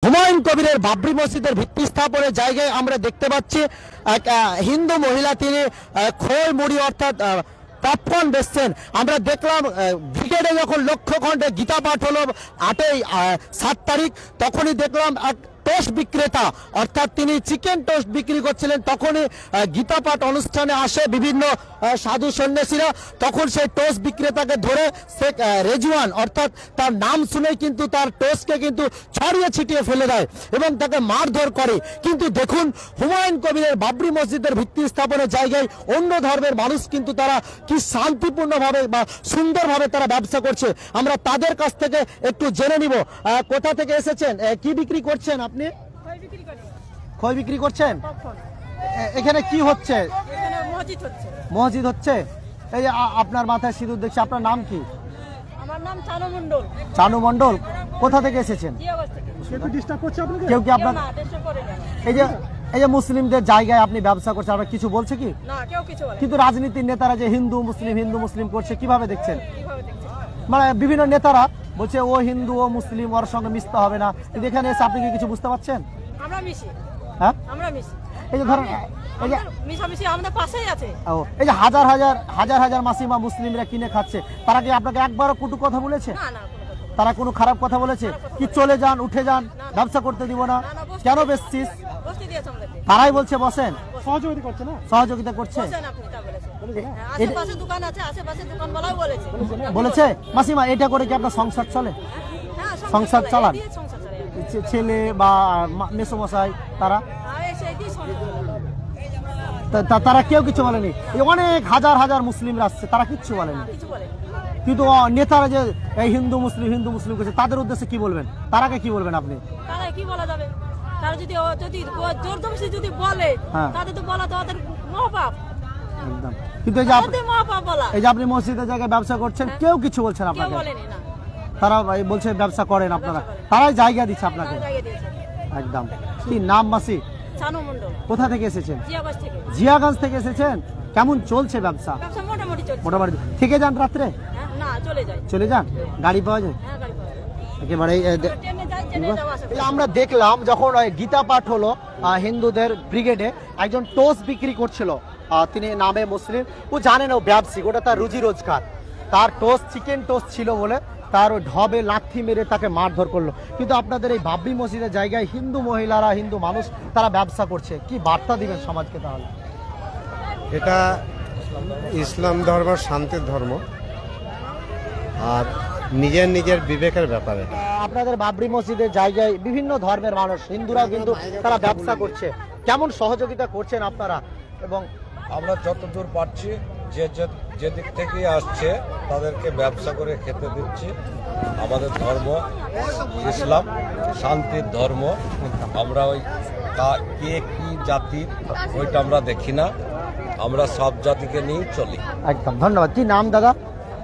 হুমায়ুন কবিরের বাবরি মসজিদের ভিত্তি স্থাপনের জায়গায় আমরা দেখতে পাচ্ছি এক হিন্দু মহিলা, তিনি খোল মুড়ি অর্থাৎ পপকর্ন বেচছেন। আমরা দেখলাম ব্রিগেডে যখন লক্ষ্য খণ্ডে গীতা পাঠ হলো 7 তারিখ, তখনই দেখলাম এক টোস্ট বিক্রেতা অর্থাৎ তিনি চিকেন টোস্ট বিক্রি করছিলেন, তখনই গীতা পাঠ অনুষ্ঠানে আসে বিভিন্ন সাধু সন্ন্যাসীরা। তখন সেই টোস্ট বিক্রেতাকে ধরে শেখ রেজওয়ান অর্থাৎ তার নাম শুনেই কিন্তু তার টোস্টকে কিন্তু ছড়িয়ে ছিটিয়ে ফেলে দেয় এবং তাকে মারধর করে। কিন্তু দেখুন, হুমায়ুন কবিরের বাবরি মসজিদের ভিত্তি স্থাপনের জায়গায় অন্য ধর্মের মানুষ কিন্তু তারা কি শান্তিপূর্ণভাবে বা সুন্দরভাবে তারা ব্যবসা করছে। আমরা তাদের কাছ থেকে একটু জেনে নিব কোথা থেকে এসেছেন, কি বিক্রি করছেন আপনি? খই বিক্রি করছেন। এখানে কি হচ্ছে? মসজিদ হচ্ছে। এই আপনার মাথায় সিঁদুর দেখছি, আপনার নাম কি? আমার নাম চানু মণ্ডল। চানু মণ্ডল, কোথা থেকে এসেছেন? কেউ কি আপনার এই যে মুসলিমদের জায়গায় আপনি ব্যবসা করছেন, আপনার কিছু বলছে কি? না, কেউ কিছু বলে। কিন্তু রাজনীতির নেতারা যে হিন্দু মুসলিম করছে, কিভাবে দেখছেন? মানে বিভিন্ন নেতারা বলছে ও হিন্দু ও মুসলিম, ওর সঙ্গে মিশতে হবে না। কিন্তু এখানে এসে আপনি কি কিছু বুঝতে পারছেন? আমরা মিশি। হ্যাঁ, আমরা মিশি। এই যে ধরেন এই যে মিশামিশি আমাদের পাশেই আছে। এই যে হাজার মাসিমা মুসলিমরা কিনে খাচ্ছে, তারা কি আপনাকে একবারও কটু কথা বলেছে? না না, তারা কোনো খারাপ কথা বলেছে কি? চলে যান, উঠে যান, ব্যবসা করতে দিব না, কেন বেচছিস? বসতে দিয়েছে আমাদের। তারাই বলছে বসেন, সহযোগিতা করছে না? সহযোগিতা করছে। বসেন আপনি, তা বলেছে। আশেপাশে দোকান আছে, আশেপাশে দোকানওয়ালাও বলেছে। বলেছে মাসিমা এটা করে কি আপনার সংসার চলে? হ্যাঁ, সংসার চালান? সংসার চালান। ছেলে বা মেসোমশাই তারা তারা কেউ কিছু বলেনি? এই অনেক হাজার মুসলিমরা আসছে, তারা কিচ্ছু বলেনি। কিন্তু নেতারা যে এই হিন্দু মুসলিম করছে, তাদের উদ্দেশ্যে কি বলবেন? তারাকে কি বলবেন আপনি? তারা কি বলা যাবে? তারা যদি জোর জবরদস্তি যদি বলে, তাদের তো বলা তো ওদের মহাপাপ। একদম। কিন্তু এই যে আপনি মসজিদের জায়গায় ব্যবসা করছেন, কেউ কিছু বলছেন আপনাকে? তারা বলছে ব্যবসা করেন আপনারা, তারাই জায়গা দিচ্ছে আপনাকে। একদম। কি নাম মাসি? চানু মণ্ডল। কোথা থেকে এসেছেন? জিয়াগঞ্জ থেকে। জিয়াগঞ্জ থেকে এসেছেন। কেমন চলছে ব্যবসা? ব্যবসা মোটামুটি চলছে। মোটামুটি। থেকে যান রাত্রে? না, চলে যায়। চলে যান, গাড়ি পাওয়া যায়? হ্যাঁ, গাড়ি পাওয়া যায়। একেবারে ট্রেনে যায়, ট্রেনে যাওয়া আসা করে। আমরা দেখলাম যখন গীতা পাঠ হলো হিন্দুদের ব্রিগেডে, একজন টোস্ট বিক্রি করছিল, তিনি নামে মুসলিম, ও জানেন ও ব্যবসায়িক, ওটা তার রুজি রোজগার। তার টোস্ট চিকেন টোস্ট ছিল বলে তার ঢবে লাথি মেরে তাকে মারধর করলো। কিন্তু আপনাদের এই বাবরি মসজিদের জায়গায় হিন্দু মহিলারা, হিন্দু মানুষ তারা ব্যবসা করছে, কি বার্তা দিবেন সমাজকে? তাহলে এটা ইসলাম ধর্ম শান্তির ধর্ম, আর নিজের বিবেকের ব্যাপারে। আপনাদের বাবরি মসজিদের জায়গায় বিভিন্ন ধর্মের মানুষ, হিন্দুরাও কিন্তু তারা ব্যবসা করছে, কেমন সহযোগিতা করছেন আপনারা? এবং আমরা যতদূর পারছি যে দিক থেকে আসছে তাদেরকে ব্যবসা করে খেতে দিচ্ছি। আমাদের ধর্ম ইসলাম, শান্তির ধর্ম। আমরা ওই কে কি জাতি ওইটা আমরা দেখি না, আমরা সব জাতিকে নিয়েই চলি। একদম। ধন্যবাদ। কি নাম দাদা?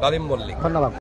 কালিম মল্লিক। ধন্যবাদ।